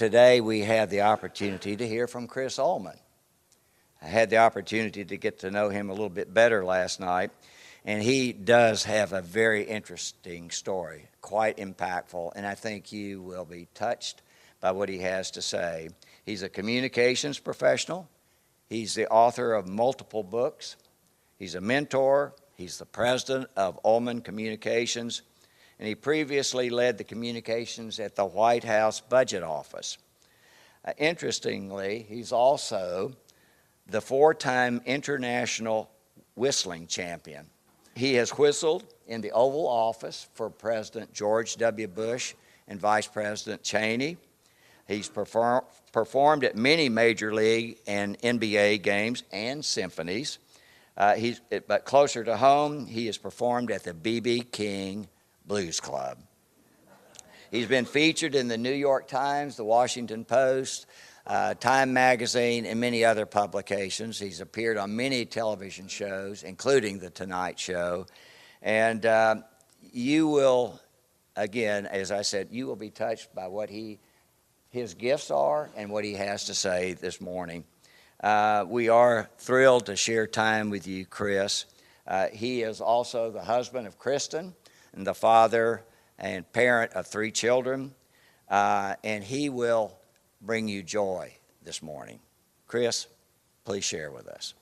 Today we have the opportunity to hear from Chris Ullman. I had the opportunity to get to know him a little bit better last night, and he does have a very interesting story, quite impactful, and I think you will be touched by what he has to say. He's a communications professional. He's the author of multiple books. He's a mentor. He's the president of Ullman Communications, and he previously led the communications at the White House Budget Office. Interestingly, he's also the 4-time international whistling champion. He has whistled in the Oval Office for President George W. Bush and Vice President Cheney. He's performed at many Major League and NBA games and symphonies. But closer to home, he has performed at the B.B. King Blues Club. He's been featured in the New York Times, the Washington Post, Time Magazine, and many other publications. He's appeared on many television shows, including The Tonight Show. And you will, again, as I said, you will be touched by what his gifts are and what he has to say this morning. We are thrilled to share time with you, Chris. He is also the husband of Kristen and the father and parent of 3 children, and he will bring you joy this morning. Chris, please share with us.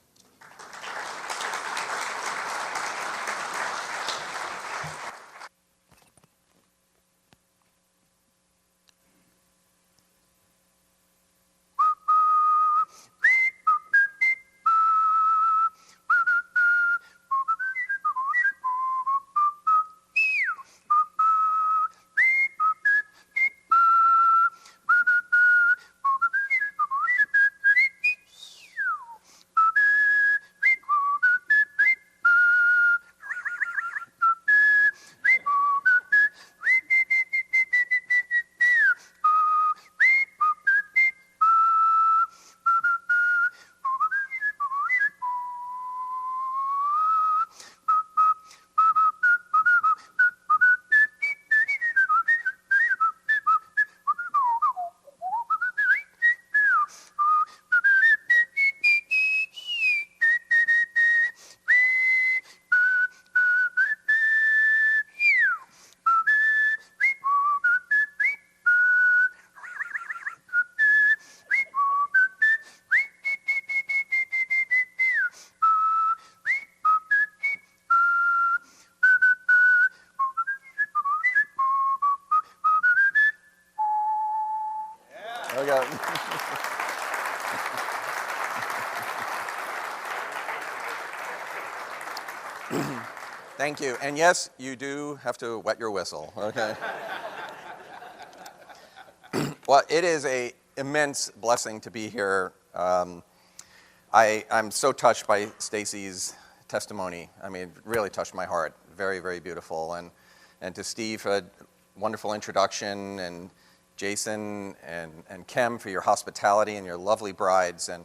There we go. Thank you. And yes, you do have to wet your whistle, okay? Well, it is an immense blessing to be here. I'm so touched by Stacy's testimony. I mean, it really touched my heart. Very, very beautiful. And to Steve, a wonderful introduction, and Jason and Kim for your hospitality and your lovely brides, and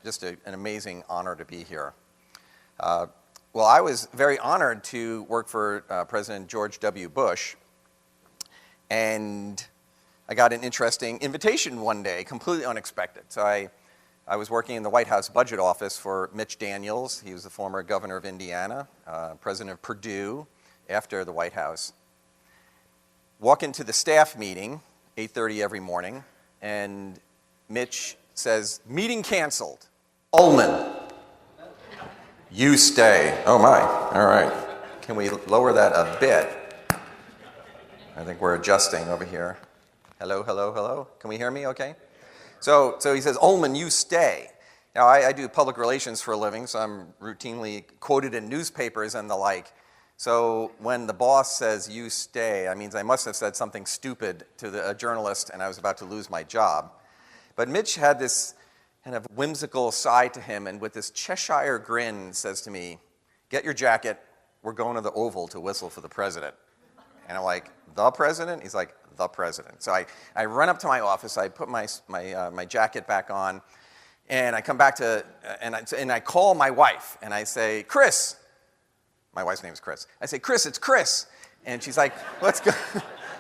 just an amazing honor to be here. Well, I was very honored to work for President George W. Bush, and I got an interesting invitation one day, completely unexpected. So I was working in the White House Budget Office for Mitch Daniels. He was the former governor of Indiana, president of Purdue after the White House. Walk into the staff meeting, 8:30 every morning, and Mitch says, "Meeting canceled. Ullman, you stay." Oh my, all right. Can we lower that a bit? I think we're adjusting over here. Hello, hello, hello. Can we hear me okay? So he says, "Ullman, you stay." Now, I do public relations for a living, so I'm routinely quoted in newspapers and the like. So when the boss says, "you stay," that means I must have said something stupid to a journalist and I was about to lose my job. But Mitch had this kind of whimsical side to him, and with this Cheshire grin says to me, "Get your jacket, we're going to the Oval to whistle for the president." And I'm like, "The president?" He's like, "The president." So I run up to my office, I put my jacket back on, and I come back to, and I call my wife, and I say, "Chris," my wife's name is Chris. I say, "Chris, it's Chris." And she's like,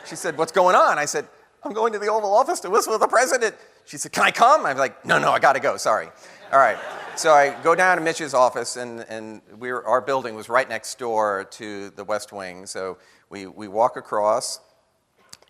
she said, "What's going on?" I said, I'm going to the Oval Office to whistle at the president. She said, can I come? I'm like, no, I got to go, sorry. All right. So I go down to Mitch's office, and our building was right next door to the West Wing. So we walk across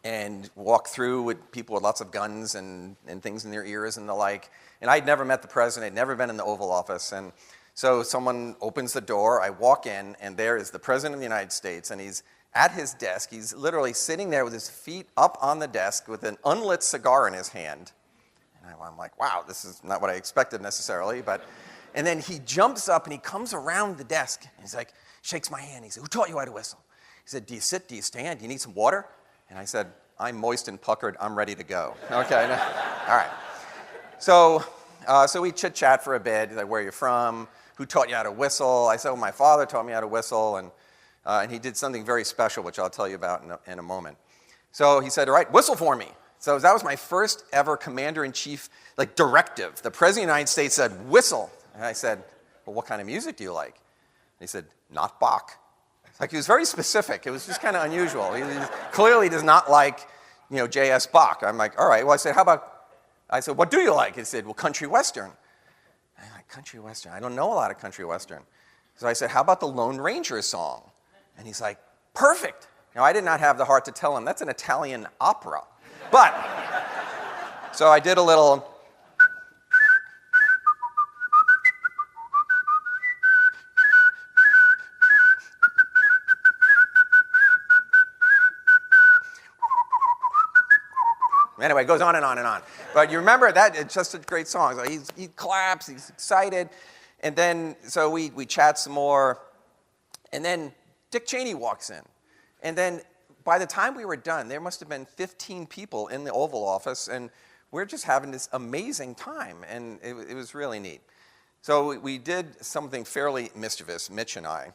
and walk through with people with lots of guns and things in their ears and the like. And I'd never met the president, never been in the Oval Office. And so someone opens the door, I walk in, and there is the President of the United States, and he's at his desk. He's literally sitting there with his feet up on the desk with an unlit cigar in his hand. And I'm like, wow, this is not what I expected necessarily. And then he jumps up and he comes around the desk. And he's like, shakes my hand. He said, who taught you how to whistle? He said, do you sit? Do you stand? Do you need some water? And I said, I'm moist and puckered. I'm ready to go. Okay. All right. So we chit-chat for a bit. He's like, where are you from? Who taught you how to whistle? I said, well, my father taught me how to whistle. And he did something very special, which I'll tell you about in a moment. So he said, all right, whistle for me. So that was my first ever commander-in-chief directive. The President of the United States said, whistle. And I said, well, what kind of music do you like? And he said, not Bach. He was very specific. It was just kind of unusual. He clearly does not like, J.S. Bach. I'm like, all right. Well, I said, what do you like? He said, well, country western. I'm like, country western? I don't know a lot of country western. So I said, how about the Lone Ranger song? And he's like, perfect. Now, I did not have the heart to tell him that's an Italian opera. But, so I did a little. Anyway, it goes on and on and on. But you remember that, it's just a great song. So he claps, he's excited. And then, so we chat some more. And then Dick Cheney walks in. And then by the time we were done, there must have been 15 people in the Oval Office. And we're just having this amazing time. And it was really neat. So we did something fairly mischievous, Mitch and I.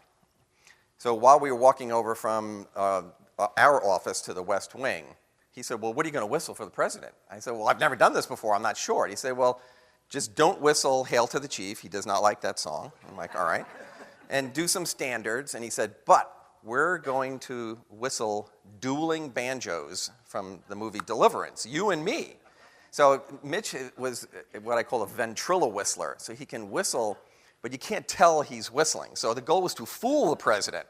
So while we were walking over from our office to the West Wing, he said, well, what are you going to whistle for the president? I said, well, I've never done this before. I'm not sure. And he said, well, just don't whistle Hail to the Chief. He does not like that song. I'm like, all right. And do some standards. And he said, but we're going to whistle Dueling Banjos from the movie Deliverance, you and me. So Mitch was what I call a ventrilo whistler. So he can whistle, but you can't tell he's whistling. So the goal was to fool the president.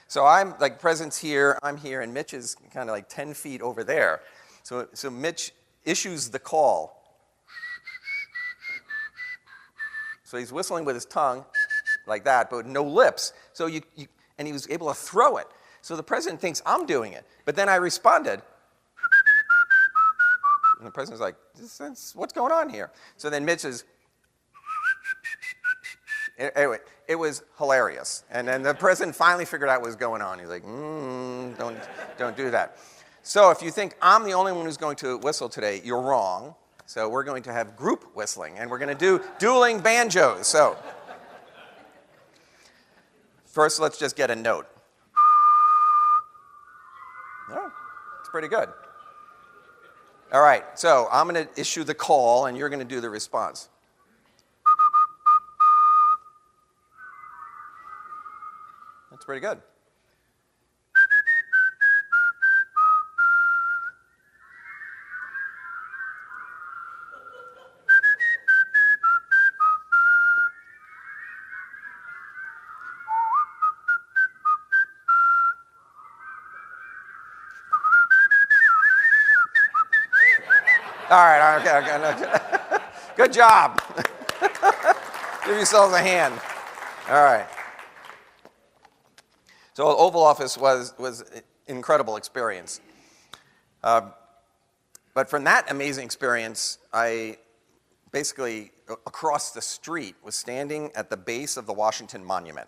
So I'm like, president's here, I'm here, and Mitch is kind of like 10 feet over there. So Mitch issues the call. So he's whistling with his tongue like that, but no lips. So and he was able to throw it. So the president thinks I'm doing it. But then I responded. And the president's like, what's going on here? So then Mitch is. Anyway, it was hilarious. And then the president finally figured out what was going on. He's like, don't do that. So if you think I'm the only one who's going to whistle today, you're wrong. So we're going to have group whistling, and we're going to do dueling banjos. So first, let's just get a note. Oh, it's pretty good. All right, so I'm going to issue the call, and you're going to do the response. That's pretty good. All right, okay. Good job. Give yourselves a hand. All right. So the Oval Office was an incredible experience. But from that amazing experience, I basically, across the street, was standing at the base of the Washington Monument.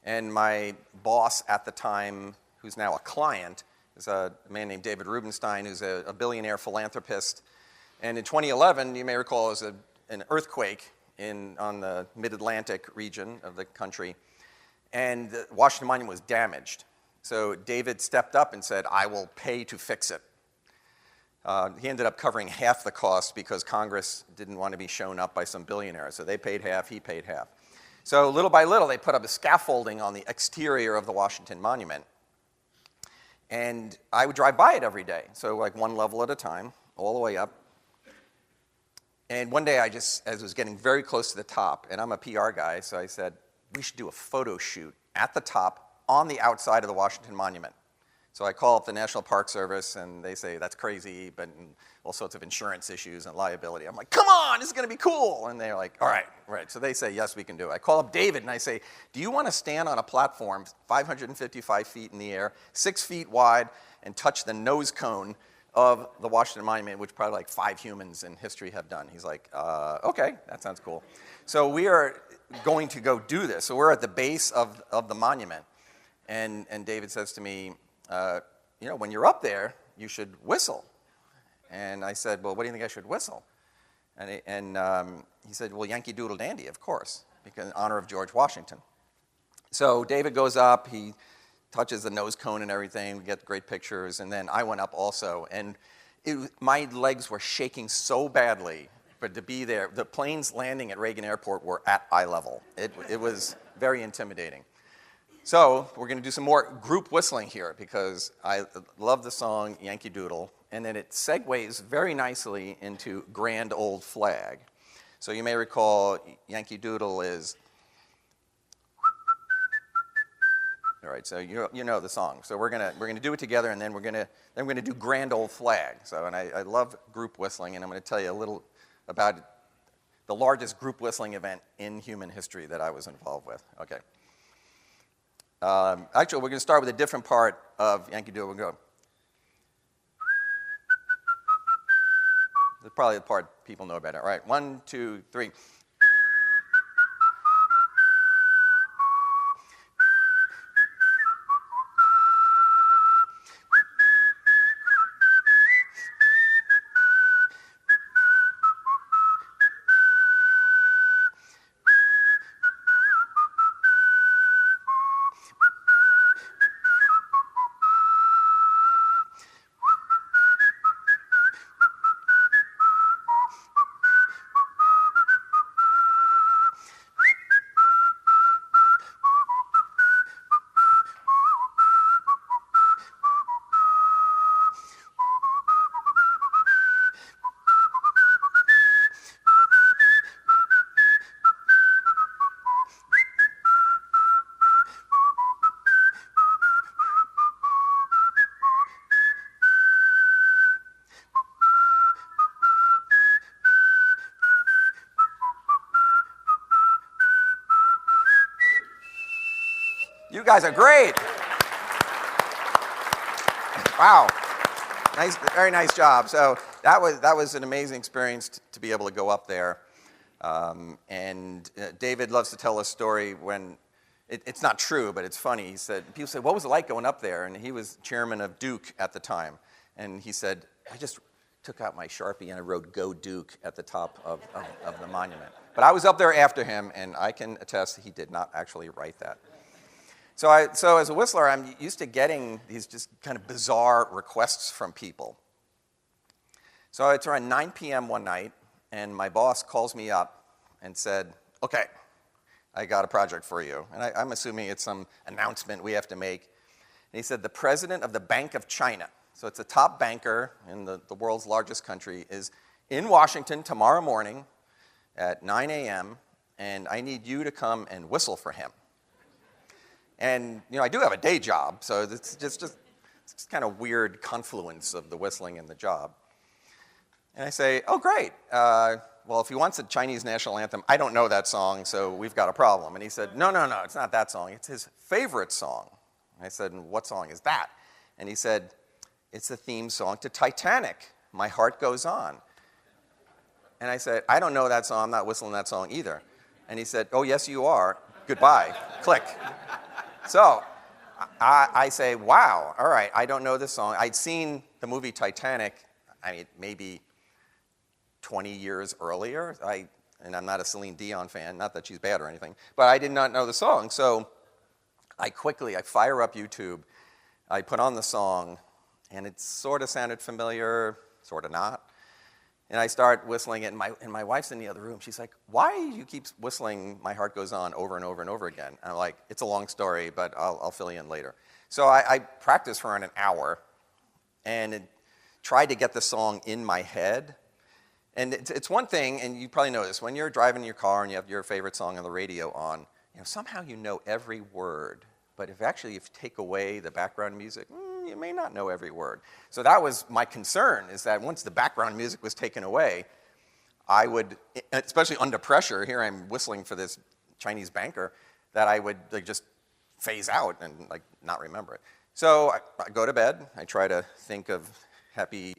And my boss at the time, who's now a client, is a man named David Rubenstein, who's a billionaire philanthropist. And in 2011, you may recall, there was an earthquake on the mid-Atlantic region of the country. And the Washington Monument was damaged. So David stepped up and said, I will pay to fix it. He ended up covering half the cost because Congress didn't want to be shown up by some billionaire. So they paid half, he paid half. So little by little, they put up a scaffolding on the exterior of the Washington Monument. And I would drive by it every day, so like one level at a time, all the way up. And one day as I was getting very close to the top, and I'm a PR guy, so I said, we should do a photo shoot at the top on the outside of the Washington Monument. So I call up the National Park Service, and they say, that's crazy, but all sorts of insurance issues and liability. I'm like, come on, this is going to be cool. And they're like, all right, right. So they say, yes, we can do it. I call up David, and I say, do you want to stand on a platform 555 feet in the air, 6 feet wide, and touch the nose cone of the Washington Monument, which probably like 5 humans in history have done? He's like, okay, that sounds cool. So we are going to go do this. So we're at the base of the monument, and David says to me, when you're up there, you should whistle. And I said, well, what do you think I should whistle? And he said, well, Yankee Doodle Dandy, of course, because in honor of George Washington. So David goes up, he touches the nose cone and everything, we get great pictures, and then I went up also. And my legs were shaking so badly, but to be there, the planes landing at Reagan Airport were at eye level. It was very intimidating. So we're going to do some more group whistling here because I love the song Yankee Doodle, and then it segues very nicely into Grand Old Flag. So you may recall Yankee Doodle is, all right, so you know the song. So we're gonna do it together, and then we're gonna do Grand Old Flag. So I love group whistling, and I'm going to tell you a little about the largest group whistling event in human history that I was involved with. Okay. Actually, we're going to start with a different part of Yankee Doodle. We'll go. This is probably the part people know better. All right, 1, 2, 3. You guys are great. Wow. Nice, very nice job. So that was an amazing experience to be able to go up there. David loves to tell a story when it's not true, but it's funny. He said, people say, what was it like going up there? And he was chairman of Duke at the time. And he said, I just took out my Sharpie and I wrote Go Duke at the top of the monument. But I was up there after him, and I can attest he did not actually write that. So as a whistler, I'm used to getting these just kind of bizarre requests from people. So it's around 9 p.m. one night, and my boss calls me up and said, okay, I got a project for you. And I'm assuming it's some announcement we have to make. And he said, the president of the Bank of China, so it's a top banker in the world's largest country, is in Washington tomorrow morning at 9 a.m., and I need you to come and whistle for him. And, I do have a day job, so it's just kind of weird confluence of the whistling and the job. And I say, oh, great. Well, if he wants a Chinese national anthem, I don't know that song, so we've got a problem. And he said, no, it's not that song. It's his favorite song. And I said, what song is that? And he said, it's the theme song to Titanic, My Heart Goes On. And I said, I don't know that song. I'm not whistling that song either. And he said, oh, yes, you are. Goodbye. Click. So I say, wow, all right, I don't know this song. I'd seen the movie Titanic, maybe 20 years earlier. And I'm not a Celine Dion fan, not that she's bad or anything, but I did not know the song. So I fire up YouTube, I put on the song, and it sort of sounded familiar, sort of not. And I start whistling it, and my wife's in the other room. She's like, why do you keep whistling My Heart Goes On over and over and over again? And I'm like, it's a long story, but I'll fill you in later. So I practiced for around an hour and tried to get the song in my head. And it's one thing, and you probably know this, when you're driving your car and you have your favorite song on the radio on, somehow you know every word. But if you take away the background music, you may not know every word. So that was my concern, is that once the background music was taken away, I would, especially under pressure, here I'm whistling for this Chinese banker, that I would just phase out and not remember it. So I go to bed, I try to think of happy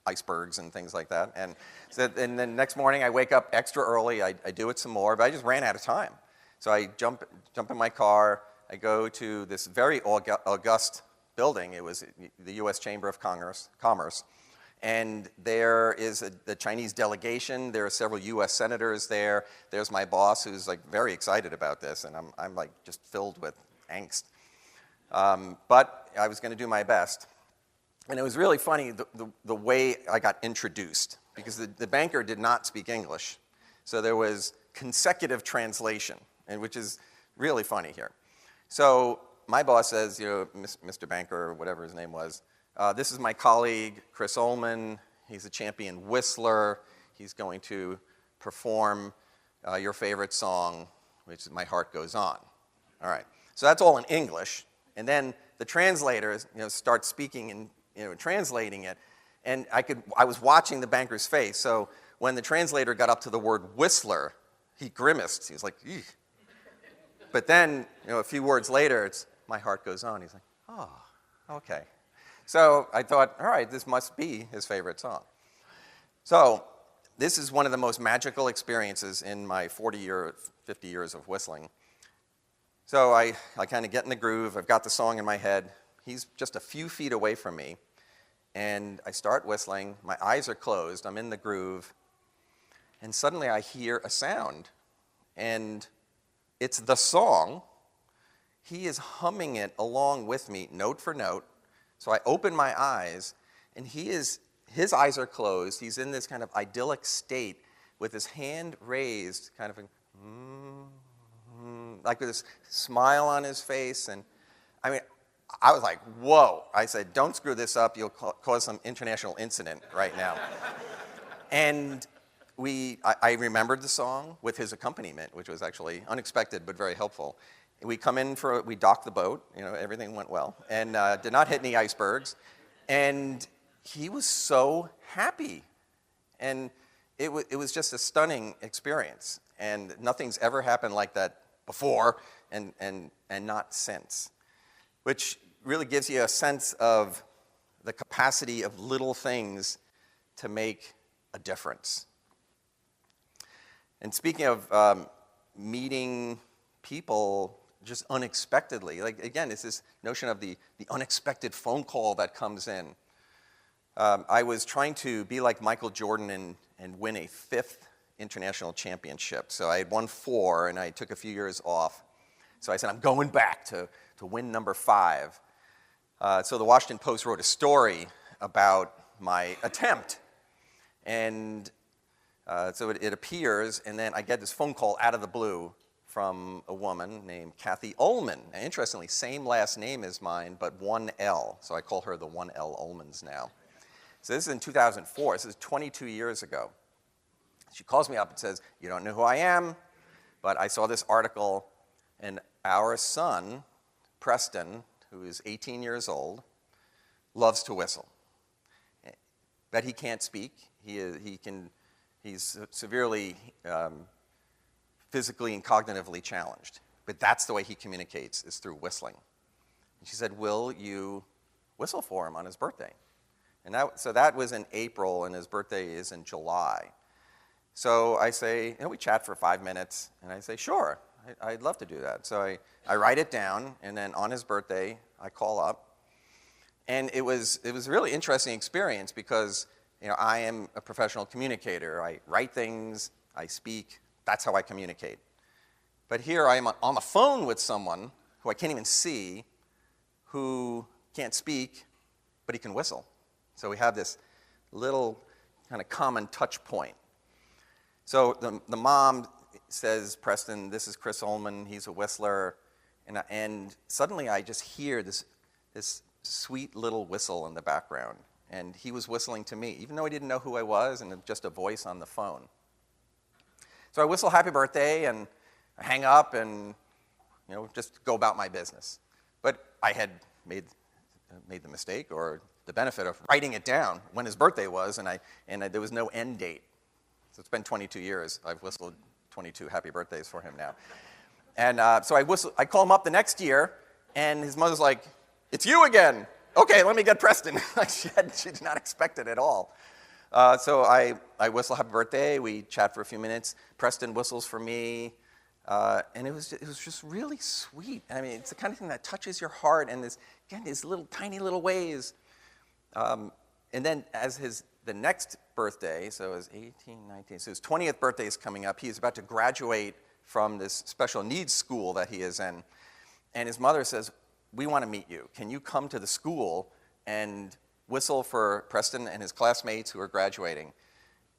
icebergs and things like that. And then next morning I wake up extra early, I do it some more, but I just ran out of time. So I jump in my car, I go to this very august building. It was the U.S. Chamber of Commerce. And there is the Chinese delegation. There are several U.S. senators there. There's my boss, who's very excited about this, and I'm just filled with angst. But I was going to do my best. And it was really funny the way I got introduced, because the banker did not speak English. So there was consecutive translation, and which is really funny here. So my boss says, Mr. Banker, or whatever his name was, this is my colleague, Chris Ullman. He's a champion whistler. He's going to perform your favorite song, which is My Heart Goes On. All right. So that's all in English. And then the translators, start speaking and translating it. And I was watching the banker's face. So when the translator got up to the word whistler, he grimaced. He was like, eek. But then, a few words later, it's My Heart Goes On. He's like, oh, okay. So I thought, all right, this must be his favorite song. So this is one of the most magical experiences in my 50 years of whistling. So I kind of get in the groove. I've got the song in my head. He's just a few feet away from me. And I start whistling. My eyes are closed. I'm in the groove. And suddenly I hear a sound. And it's the song. He is humming it along with me, note for note. So I open my eyes, and his eyes are closed. He's in this kind of idyllic state with his hand raised, kind of like with this smile on his face. And I mean, I was like, whoa. I said, don't screw this up. You'll cause some international incident right now. And I remembered the song with his accompaniment, which was actually unexpected but very helpful. We come in we docked the boat, everything went well, and did not hit any icebergs. And he was so happy. And it was just a stunning experience. And nothing's ever happened like that before and not since, which really gives you a sense of the capacity of little things to make a difference. And speaking of meeting people just unexpectedly, again, it's this notion of the unexpected phone call that comes in. I was trying to be like Michael Jordan and win a 5th international championship. So I had won 4, and I took a few years off. So I said, I'm going back to win number 5. So the Washington Post wrote a story about my attempt. And so it appears, and then I get this phone call out of the blue from a woman named Kathy Ullman. And interestingly, same last name as mine, but 1 L. So I call her the 1 L Ullmans now. So this is in 2004. This is 22 years ago. She calls me up and says, you don't know who I am, but I saw this article, and our son, Preston, who is 18 years old, loves to whistle. But he can't speak. He's severely physically and cognitively challenged. But that's the way he communicates, is through whistling. And she said, will you whistle for him on his birthday? And so that was in April, and his birthday is in July. So I say, we chat for 5 minutes, and I say, sure, I'd love to do that. So I write it down, and then on his birthday, I call up. And it was a really interesting experience because I am a professional communicator. I write things, I speak. That's how I communicate. But here I am on the phone with someone who I can't even see, who can't speak, but he can whistle. So we have this little kind of common touch point. So the mom says, Preston, this is Chris Ullman. He's a whistler. And suddenly I just hear this sweet little whistle in the background. And he was whistling to me, even though he didn't know who I was, and just a voice on the phone. So I whistle happy birthday, and I hang up, and just go about my business. But I had made the mistake or the benefit of writing it down when his birthday was, and there was no end date. So it's been 22 years. I've whistled 22 happy birthdays for him now. And so I call him up the next year, and his mother's like, "It's you again. Okay, let me get Preston." She did not expect it at all. So I whistle happy birthday. We chat for a few minutes. Preston whistles for me. And it was just really sweet. I mean, it's the kind of thing that touches your heart, and these little tiny little ways. And then as the next birthday, so it was 18, 19, so his 20th birthday is coming up. He's about to graduate from this special needs school that he is in. And his mother says, "We want to meet you. Can you come to the school and whistle for Preston and his classmates who are graduating?"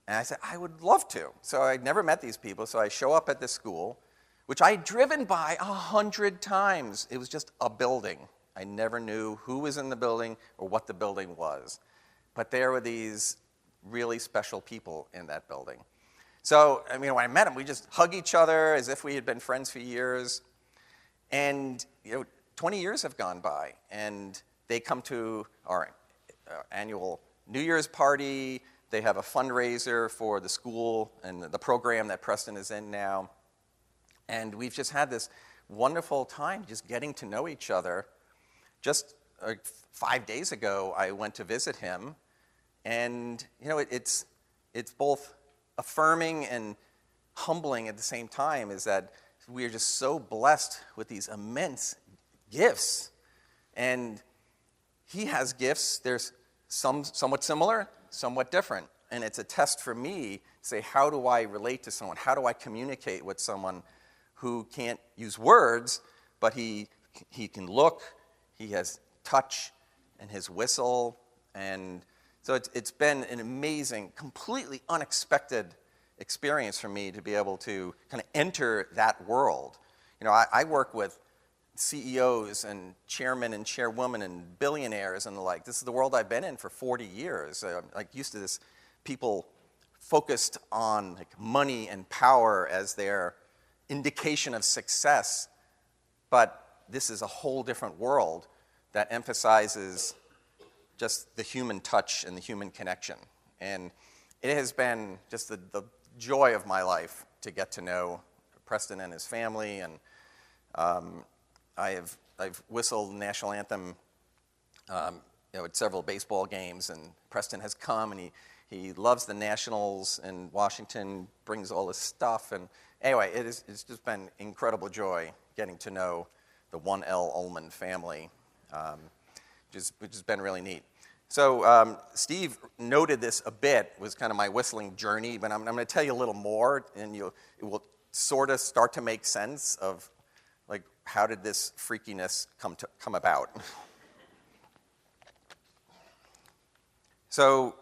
And I said, "I would love to." So I'd never met these people, so I show up at this school, which I had driven by 100 times. It was just a building. I never knew who was in the building or what the building was. But there were these really special people in that building. So, when I met them, we just hug each other as if we had been friends for years. And, 20 years have gone by, and they come to our annual New Year's party. They have a fundraiser for the school and the program that Preston is in now. And we've just had this wonderful time just getting to know each other. Just 5 days ago, I went to visit him, and it's both affirming and humbling at the same time, is that we are just so blessed with these immense gifts. And he has gifts. There's some somewhat similar, somewhat different. And it's a test for me to say, how do I relate to someone? How do I communicate with someone who can't use words, but he can look, he has touch, and his whistle. And so it's been an amazing, completely unexpected experience for me to be able to kind of enter that world. I work with CEOs and chairmen and chairwomen and billionaires and the like. This is the world I've been in for 40 years. I'm used to this people focused on money and power as their indication of success. But this is a whole different world that emphasizes just the human touch and the human connection. And it has been just the joy of my life to get to know Preston and his family. And I've whistled the national anthem at several baseball games, and Preston has come, and he loves the Nationals in Washington, brings all his stuff. And anyway, it's just been incredible joy getting to know the 1L Ullman family, which has been really neat. So Steve noted this a bit, was kind of my whistling journey, but I'm going to tell you a little more, and it will sort of start to make sense of how did this freakiness come about. So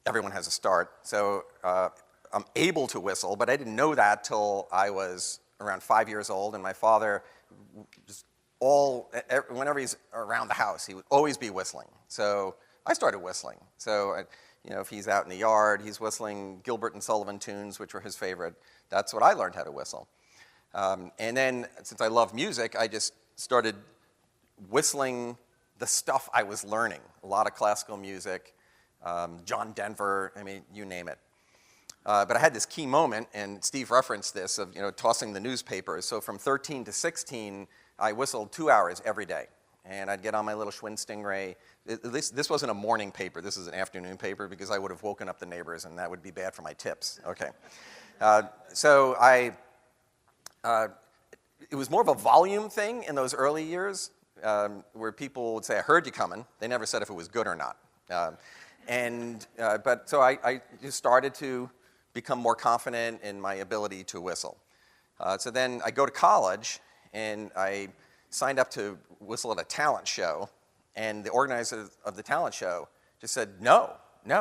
everyone has a start. So I'm able to whistle, but I didn't know that till I was around 5 years old, and my father whenever he's around the house, he would always be whistling. So I started whistling. So if he's out in the yard, he's whistling Gilbert and Sullivan tunes, which were his favorite. That's what I learned how to whistle. And then, since I love music, I just started whistling the stuff I was learning. A lot of classical music, John Denver, you name it. But I had this key moment, and Steve referenced this, of tossing the newspapers. So from 13 to 16, I whistled 2 hours every day. And I'd get on my little Schwinn Stingray. This wasn't a morning paper. This is an afternoon paper, because I would have woken up the neighbors, and that would be bad for my tips. Okay. So it was more of a volume thing in those early years, where people would say, "I heard you coming." They never said if it was good or not. But so I just started to become more confident in my ability to whistle. So then I go to college, and I signed up to whistle at a talent show, and the organizer of the talent show just said, no,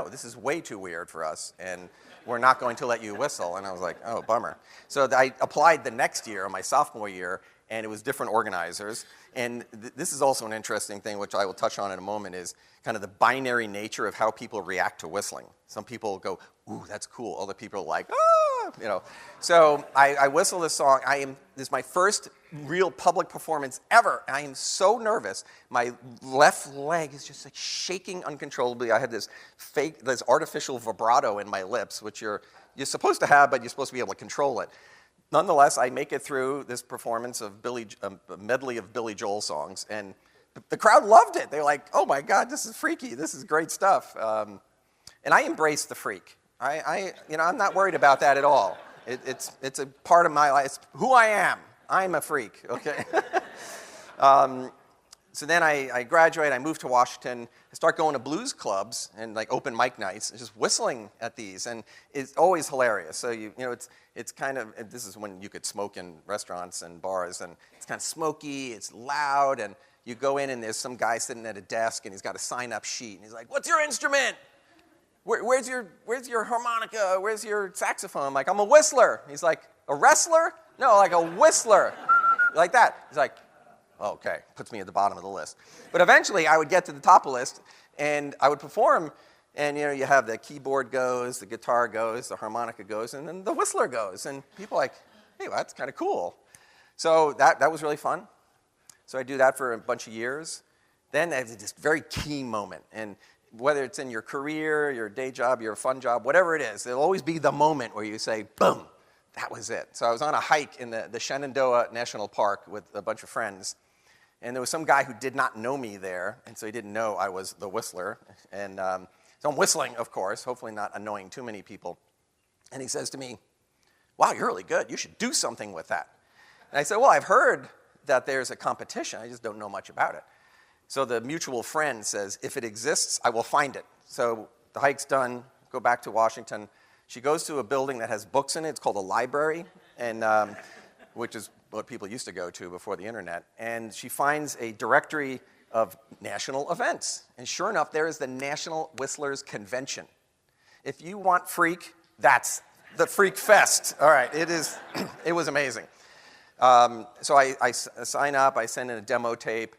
this is way too weird for us, and we're not going to let you whistle. And I was like, oh, bummer. So I applied the next year, my sophomore year, and it was different organizers. And this is also an interesting thing, which I will touch on in a moment, is kind of the binary nature of how people react to whistling. Some people go, ooh, that's cool. Other people are like, ah, you know. So I whistle this song. This is my first real public performance ever. I am so nervous. My left leg is just like shaking uncontrollably. I had this artificial vibrato in my lips, which you're supposed to have, but you're supposed to be able to control it. Nonetheless, I make it through this performance of a medley of Billy Joel songs, and the crowd loved it. They're like, oh my God, this is freaky. This is great stuff. And I embrace the freak. I'm not worried about that at all. It's a part of my life. It's who I am. I'm a freak, okay? So then I graduate, I move to Washington, I start going to blues clubs and like open mic nights, and just whistling at these, and it's always hilarious. So it's kind of, this is when you could smoke in restaurants and bars, and it's kind of smoky, it's loud, and you go in and there's some guy sitting at a desk and he's got a sign-up sheet, and he's like, what's your instrument? Where's your harmonica? Where's your saxophone? I'm like, I'm a whistler. He's like, a wrestler? No, like a whistler. Like that. He's like, oh, okay, puts me at the bottom of the list. But eventually I would get to the top of the list and I would perform, and you have the keyboard goes, the guitar goes, the harmonica goes, and then the whistler goes. And people are like, hey, well, that's kind of cool. So that was really fun. So I do that for a bunch of years. Then there's this very key moment, and whether it's in your career, your day job, your fun job, whatever it is, there'll always be the moment where you say, boom, that was it. So I was on a hike in the Shenandoah National Park with a bunch of friends, and there was some guy who did not know me there, and so he didn't know I was the whistler. And so I'm whistling, of course, hopefully not annoying too many people. And he says to me, wow, you're really good. You should do something with that. And I said, well, I've heard that there's a competition. I just don't know much about it. So the mutual friend says, if it exists, I will find it. So the hike's done, go back to Washington. She goes to a building that has books in it. It's called a library, and which is what people used to go to before the internet. And she finds a directory of national events. And sure enough, there is the National Whistlers Convention. If you want freak, that's the Freak Fest. All right, it was amazing. So I sign up, I send in a demo tape,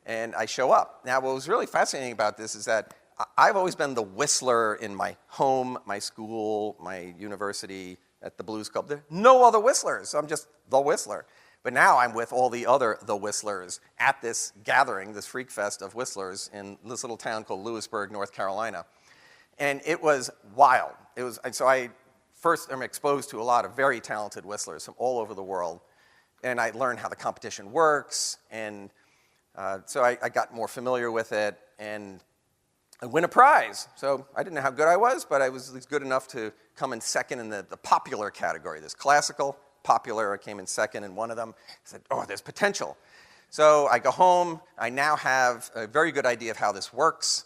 and I show up. Now, what was really fascinating about this is that I've always been the whistler in my home, my school, my university, at the blues club. There are no other whistlers. I'm just the whistler. But now I'm with all the whistlers at this gathering, this freak fest of whistlers in this little town called Lewisburg, North Carolina. And it was wild. So I first am exposed to a lot of very talented whistlers from all over the world. And I learned how the competition works, and so I got more familiar with it, and I win a prize. So I didn't know how good I was, but I was at least good enough to come in second in the popular category. This classical, popular, I came in second in one of them. I said, oh, there's potential. So I go home. I now have a very good idea of how this works.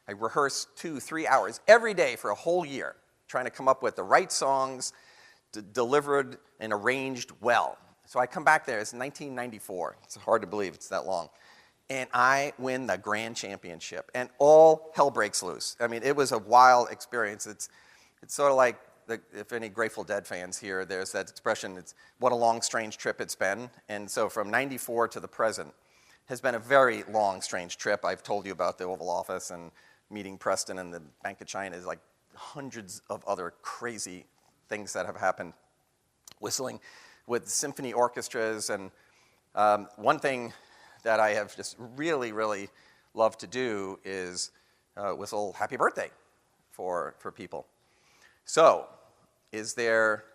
I rehearse 2-3 hours every day for a whole year, trying to come up with the right songs, delivered and arranged well. So I come back there. It's 1994. It's hard to believe it's that long. And I win the grand championship, and all hell breaks loose. I mean, it was a wild experience. It's sort of like, if any Grateful Dead fans here, there's that expression, it's what a long, strange trip it's been. And so from 94 to the present has been a very long, strange trip. I've told you about the Oval Office and meeting Preston and the Bank of China. Is like hundreds of other crazy things that have happened. Whistling with symphony orchestras, and one thing that I have just really, really loved to do is whistle Happy Birthday for people. So, is there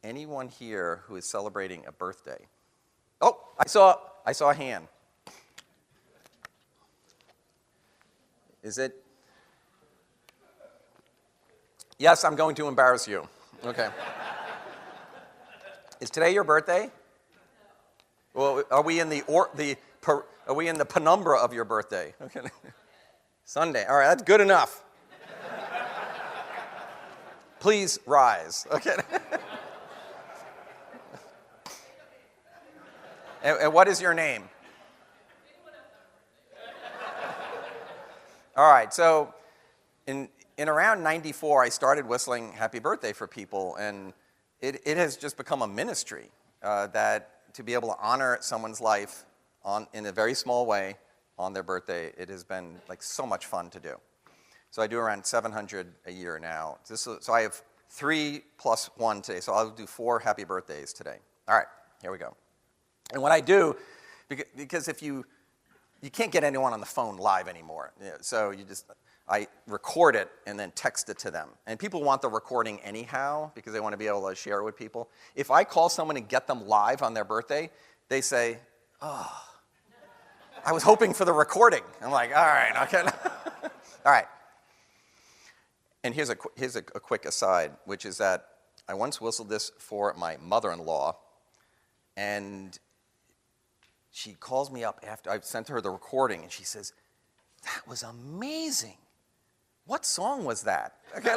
anyone here who is celebrating a birthday? Oh, I saw a hand. Is it? Yes, I'm going to embarrass you. Okay. Is today your birthday? Well, are we in the penumbra of your birthday? Okay. Sunday. All right, that's good enough. Please rise. Okay. And what is your name? All right, so in around 94, I started whistling Happy Birthday for people, and it has just become a ministry that to be able to honor someone's life in a very small way on their birthday, it has been like so much fun to do. So I do around 700 a year now. So I have 3 plus 1 today, so I'll do 4 happy birthdays today. All right, here we go. And what I do, because if you can't get anyone on the phone live anymore, so I record it and then text it to them. And people want the recording anyhow because they want to be able to share it with people. If I call someone and get them live on their birthday, they say, oh, I was hoping for the recording. I'm like, all right, okay. All right. And here's a quick aside, which is that I once whistled this for my mother-in-law, and she calls me up after I sent her the recording, and she says, that was amazing. What song was that? Okay.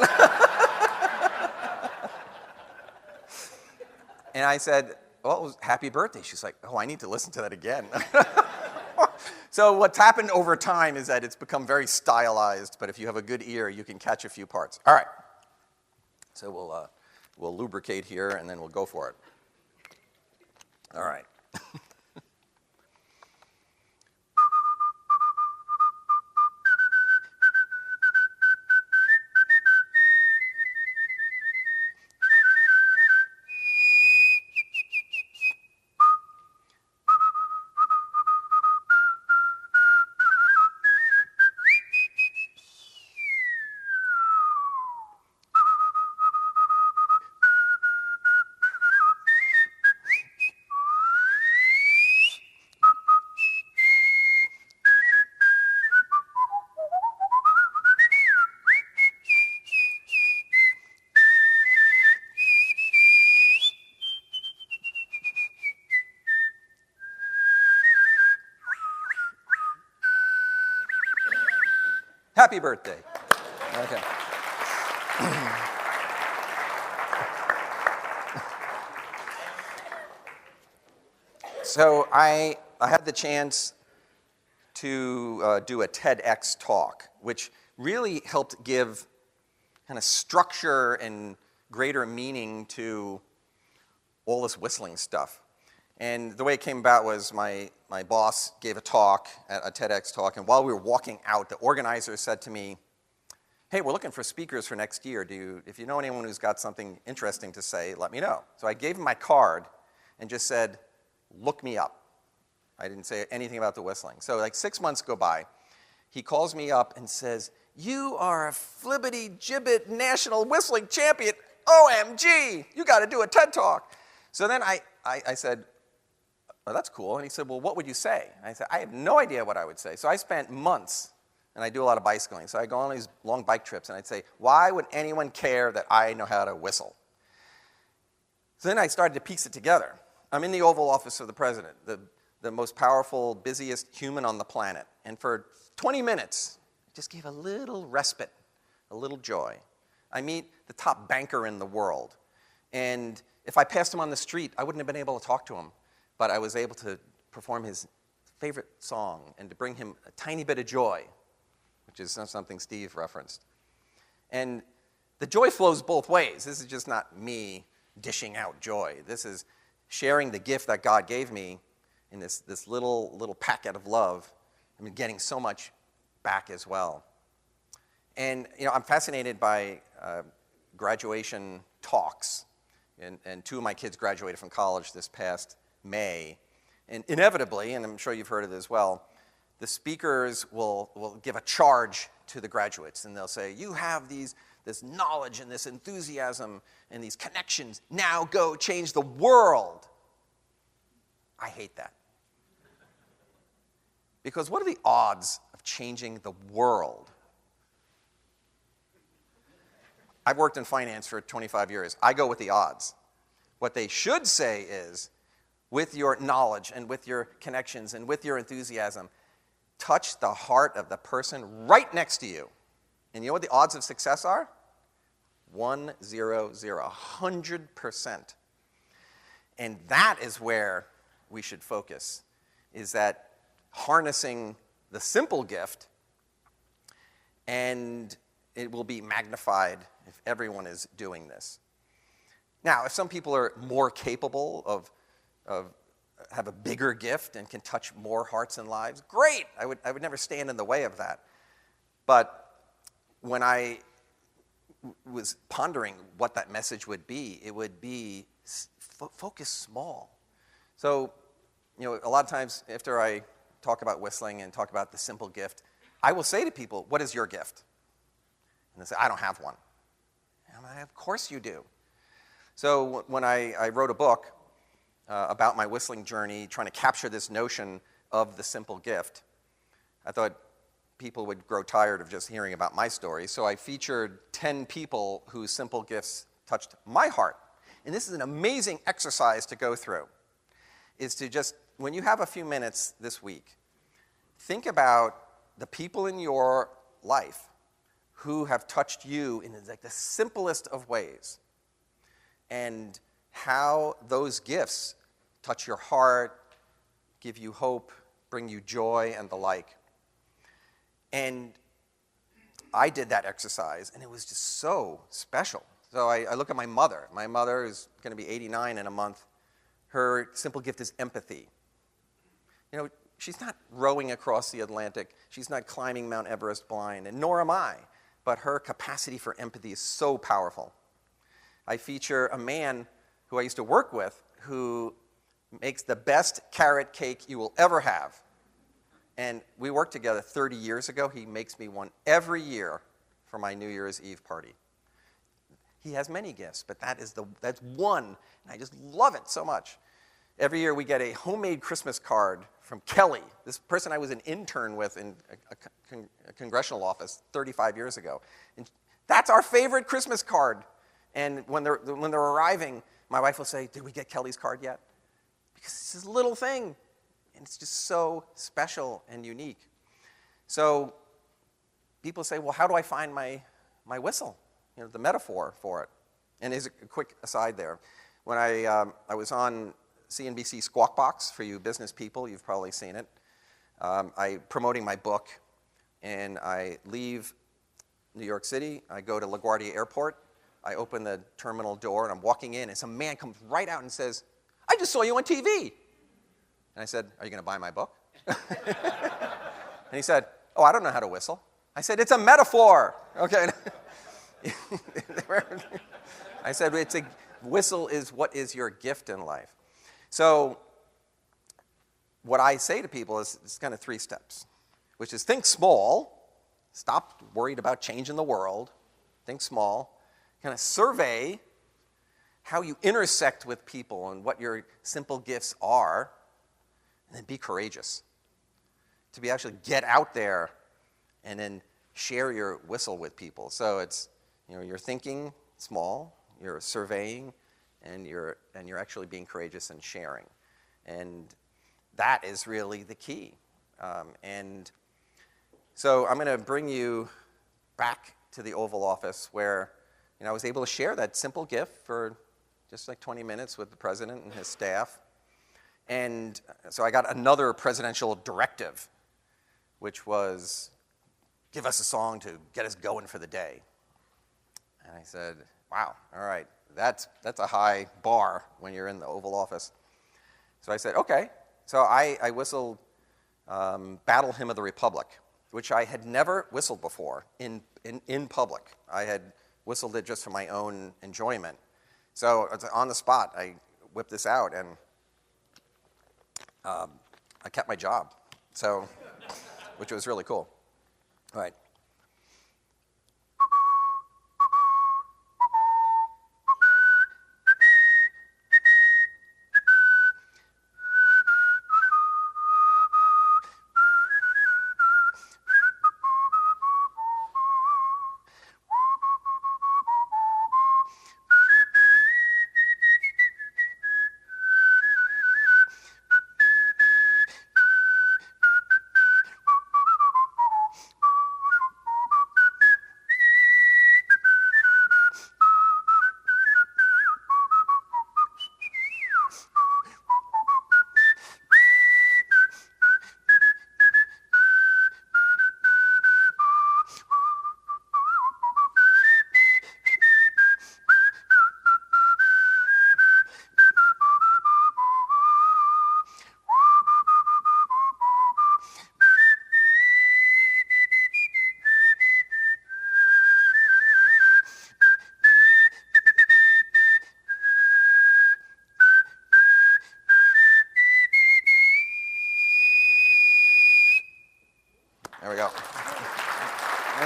And I said, well, it was Happy Birthday. She's like, oh, I need to listen to that again. So what's happened over time is that it's become very stylized, but if you have a good ear, you can catch a few parts. All right. So we'll lubricate here, and then we'll go for it. All right. Happy birthday. Okay. So I had the chance to do a TEDx talk, which really helped give kind of structure and greater meaning to all this whistling stuff. And the way it came about was my boss gave a talk, a TEDx talk, and while we were walking out, the organizer said to me, hey, we're looking for speakers for next year. If you know anyone who's got something interesting to say, let me know. So I gave him my card and just said, look me up. I didn't say anything about the whistling. So like 6 months go by. He calls me up and says, you are a flibbity-gibbet national whistling champion. OMG, you got to do a TED Talk. So then I said, oh, that's cool. And he said, well, what would you say? And I said, I have no idea what I would say. So I spent months, and I do a lot of bicycling. So I go on these long bike trips, and I'd say, why would anyone care that I know how to whistle? So then I started to piece it together. I'm in the Oval Office of the President, the most powerful, busiest human on the planet. And for 20 minutes, I just gave a little respite, a little joy. I meet the top banker in the world. And if I passed him on the street, I wouldn't have been able to talk to him. But I was able to perform his favorite song and to bring him a tiny bit of joy, which is something Steve referenced. And the joy flows both ways. This is just not me dishing out joy. This is sharing the gift that God gave me in this little packet of love. I'm getting so much back as well. And I'm fascinated by graduation talks. And 2 of my kids graduated from college this past May. And inevitably, and I'm sure you've heard of it as well, the speakers will give a charge to the graduates. And they'll say, you have this knowledge and this enthusiasm and these connections. Now go change the world. I hate that. Because what are the odds of changing the world? I've worked in finance for 25 years. I go with the odds. What they should say is, with your knowledge and with your connections and with your enthusiasm, touch the heart of the person right next to you. And you know what the odds of success are? 100%. And that is where we should focus, is that harnessing the simple gift, and it will be magnified if everyone is doing this. Now, if some people are more capable of have a bigger gift and can touch more hearts and lives, great. I would never stand in the way of that. But when I was pondering what that message would be, it would be focus small. So, a lot of times after I talk about whistling and talk about the simple gift, I will say to people, what is your gift? And they say, I don't have one. And I'm like, of course you do. So when I wrote a book about my whistling journey, trying to capture this notion of the simple gift, I thought people would grow tired of just hearing about my story. So I featured 10 people whose simple gifts touched my heart. And this is an amazing exercise to go through, is to just, when you have a few minutes this week, think about the people in your life who have touched you in like the simplest of ways, and how those gifts touch your heart, give you hope, bring you joy, and the like. And I did that exercise, and it was just so special. So I look at my mother. My mother is going to be 89 in a month. Her simple gift is empathy. She's not rowing across the Atlantic. She's not climbing Mount Everest blind, and nor am I. But her capacity for empathy is so powerful. I feature a man who I used to work with who makes the best carrot cake you will ever have. And we worked together 30 years ago. He makes me one every year for my New Year's Eve party. He has many gifts, but that's one, and I just love it so much. Every year we get a homemade Christmas card from Kelly, this person I was an intern with in a congressional office 35 years ago. And that's our favorite Christmas card. And when they're arriving, my wife will say, did we get Kelly's card yet? Because it's this little thing, and it's just so special and unique. So people say, well, how do I find my whistle? The metaphor for it. And here's a quick aside there. When I was on CNBC Squawk Box, for you business people, you've probably seen it. I'm promoting my book, and I leave New York City. I go to LaGuardia Airport. I open the terminal door, and I'm walking in, and some man comes right out and says, I just saw you on TV. And I said, are you going to buy my book? And he said, oh, I don't know how to whistle. I said, it's a metaphor. Okay. I said, whistle is what is your gift in life. So what I say to people is it's kind of 3 steps, which is think small, stop worried about changing the world, think small, kind of survey how you intersect with people and what your simple gifts are, and then be courageous. To be actually get out there and then share your whistle with people. So it's, you're thinking small, you're surveying, and you're actually being courageous and sharing. And that is really the key. And so I'm going to bring you back to the Oval Office where I was able to share that simple gift for just like 20 minutes with the president and his staff. And so I got another presidential directive, which was give us a song to get us going for the day. And I said, wow, all right. That's a high bar when you're in the Oval Office. So I said, okay. So I whistled Battle Hymn of the Republic, which I had never whistled before in public. I had whistled it just for my own enjoyment. So on the spot, I whipped this out, and I kept my job, so which was really cool. All right.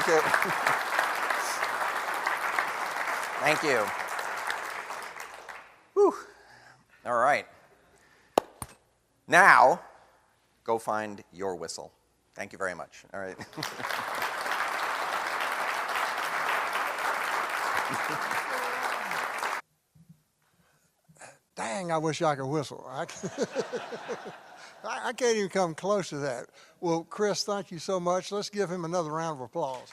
you. Thank you. Whew. All right. Now, go find your whistle. Thank you very much. All right. Dang, I wish I could whistle. I can't even come close to that. Well, Chris, thank you so much. Let's give him another round of applause.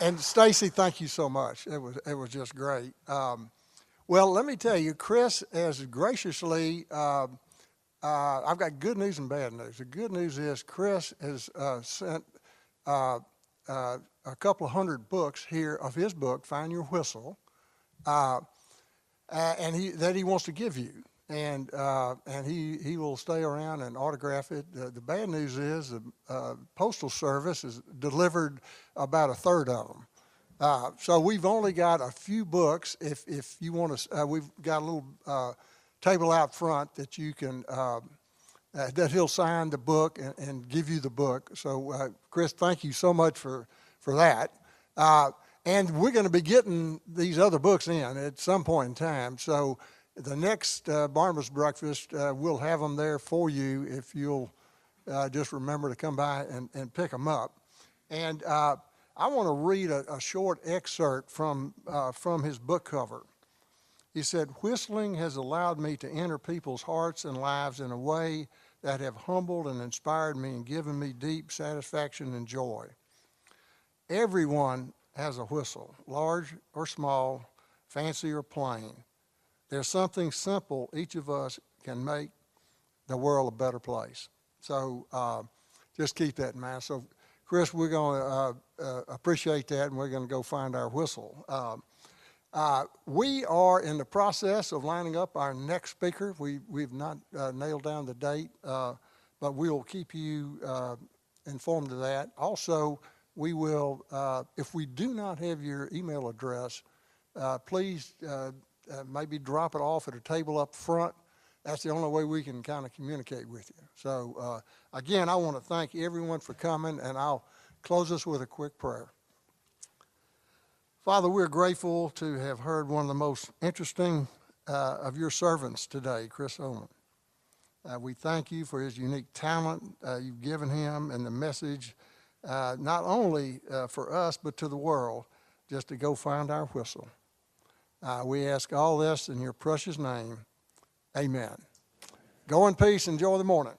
And Stacy, thank you so much. It was just great. Well, let me tell you, Chris has graciously. I've got good news and bad news. The good news is Chris has sent a couple of hundred books here of his book, Find Your Whistle, and that he wants to give you. And he will stay around and autograph it. The bad news is the Postal Service has delivered about a third of them. So we've only got a few books. If you want to, we've got a little table out front that you can, that he'll sign the book and give you the book. So Chris, thank you so much for that. And we're going to be getting these other books in at some point in time. So the next Barnabas Breakfast, we'll have them there for you if you'll just remember to come by and pick them up. And I want to read a short excerpt from his book cover. He said, "Whistling has allowed me to enter people's hearts and lives in a way that have humbled and inspired me and given me deep satisfaction and joy. Everyone has a whistle, large or small, fancy or plain. There's something simple each of us can make the world a better place." So just keep that in mind. So, Chris, we're going to appreciate that, and we're going to go find our whistle. We are in the process of lining up our next speaker. We've not nailed down the date, but we will keep you informed of that. Also, we will, if we do not have your email address, please maybe drop it off at a table up front. That's the only way we can kind of communicate with you. So again, I want to thank everyone for coming, and I'll close us with a quick prayer. Father, we're grateful to have heard one of the most interesting of your servants today, Chris Ullman. We thank you for his unique talent you've given him and the message, not only for us, but to the world, just to go find our whistle. We ask all this in your precious name. Amen. Go in peace. Enjoy the morning.